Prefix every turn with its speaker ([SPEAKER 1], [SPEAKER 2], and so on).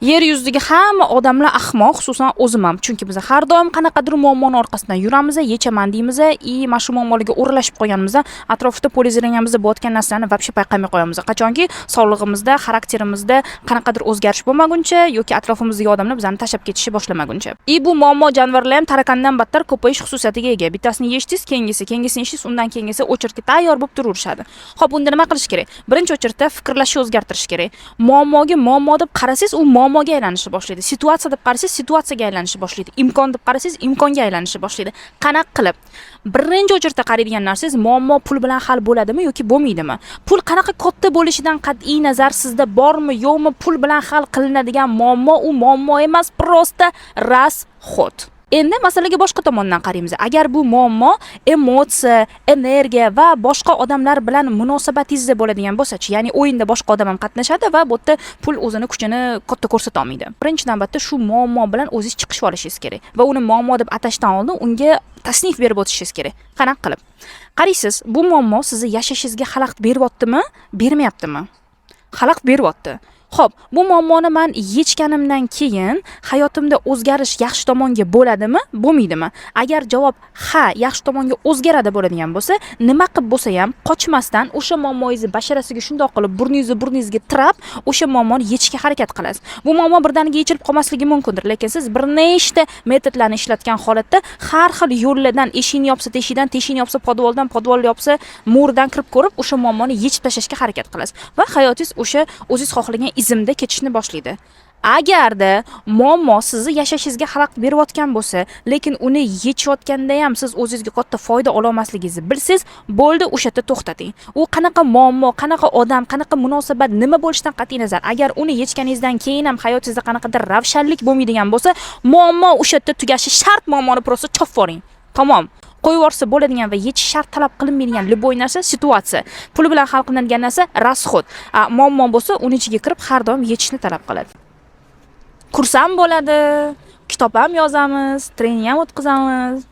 [SPEAKER 1] Yer yuzidagi hamma odamlar ahmoq, xususan o'zim ham. Chunki biz har doim qanaqadir muammoning orqasidan yuramiz, yechaman deymiz, mana shu muammolarga o'ralashib qolganimizda atrofda polizirangamizda bo'layotgan narsalarni vobshe payqamay qo'yamiz. Qachonki sog'lig'imizda, xarakterimizda qanaqadir o'zgarish bo'lmaguncha yoki atrofimizdagi odamlar bizlarni tashlab ketishni boshlamaguncha. Bu muammo jonivorlar ham tarakandan battar ko'payish xususiyatiga ega. Bittasini yechdingiz, kengisini yechdingiz, undan keyingisi o'chirtga tayyor bo'lib turaverishadi. Xo'p, unda nima qilish kerak? Birinchi o'chirtda fikrlashni o'zgartirish kerak. Muammoga muammo deb qarasangiz, u muammoga aylanishni boshlaydi. Situatsiya deb qarasangiz, situatsiyaga aylanishni boshlaydi. Imkon deb qarasangiz, imkonga aylanishni boshlaydi. Qanaqa qilib? Birinchi o'chirtda qaraydigan narsangiz muammo pul bilan hal bo'ladimi yoki bo'lmaydimi? Pul qanaqa katta bo'lishidan qat'iy nazar sizda bormi, yo'qmi, pul bilan hal qilinadigan muammo u muammo emas, prosta расход. Endi masalaga boshqa tomondan qaraymiz. Agar bu muammo emotsiya, energiya va boshqa odamlar bilan munosabatingizda bo'ladigan bo'lsa-chi, ya'ni o'yinda boshqa odam ham qatnashadi va bu yerda pul o'zini kuchini katta ko'rsata olmaydi. Birinchi navbatda shu muammo bilan o'zingiz chiqish olishingiz kerak va uni muammo deb atashdan oldin unga tasnif berib o'tishingiz kerak. Qanaqa qilib? Qaraysiz, bu muammo sizni yashashingizga xalaqit beryaptimi, bermayaptimi? Xalaqit beryapti. Xo'p, bu muammoni men yechganimdan keyin hayotimda o'zgarish yaxshi tomonga bo'ladimi, bo'lmaydimi? Agar javob ha, yaxshi tomonga o'zgaradi bo'ladigan bo'lsa, nima qilib bo'lsa ham qochmasdan o'sha muammoingizni basharasiga shundoq qilib burningizga tirab, o'sha muammoni yechishga harakat qilasiz. Bu muammo birdaniga yechilib qolmasligi mumkindir, lekin siz bir nechta metodlarni ishlatgan holatda har xil yo'llardan eshikni yopsa teshikdan, teshikni yopsa podvoldan, podvolni yopsa mo'ridan kirib ko'rib, o'sha muammoni yechib tashlashga harakat qilasiz va hayotingiz o'sha o'zingiz xohlagan izimda ketishni boshlaydi. Agarda muammo sizni yashashingizga xalaqit berayotgan bo'lsa, lekin uni yechayotganda ham siz o'zingizga katta foyda ola olmasligingizni bilsangiz, bo'ldi, o'sha yerda to'xtating. U qanaqa muammo, qanaqa odam, qanaqa munosabat, nima bo'lishidan qat'iy nazar, agar uni yechganingizdan keyin ham hayotingizda qanaqadir ravshanlik bo'lmaydigan bo'lsa, muammo o'sha yerda tugashi shart, muammoni prosta chopib yuboring. Tamom. Qo'yib yuborsa bo'ladigan va yechish shart talab qilinmaydigan любой narsa situatsiya. Pul bilan hal qilinadigan narsa расход. Muammo bo'lsa, uni ichiga kirib har doim yechishni talab qiladi. Kurs ham bo'ladi, kitob ham yozamiz, trening ham o'tkazamiz.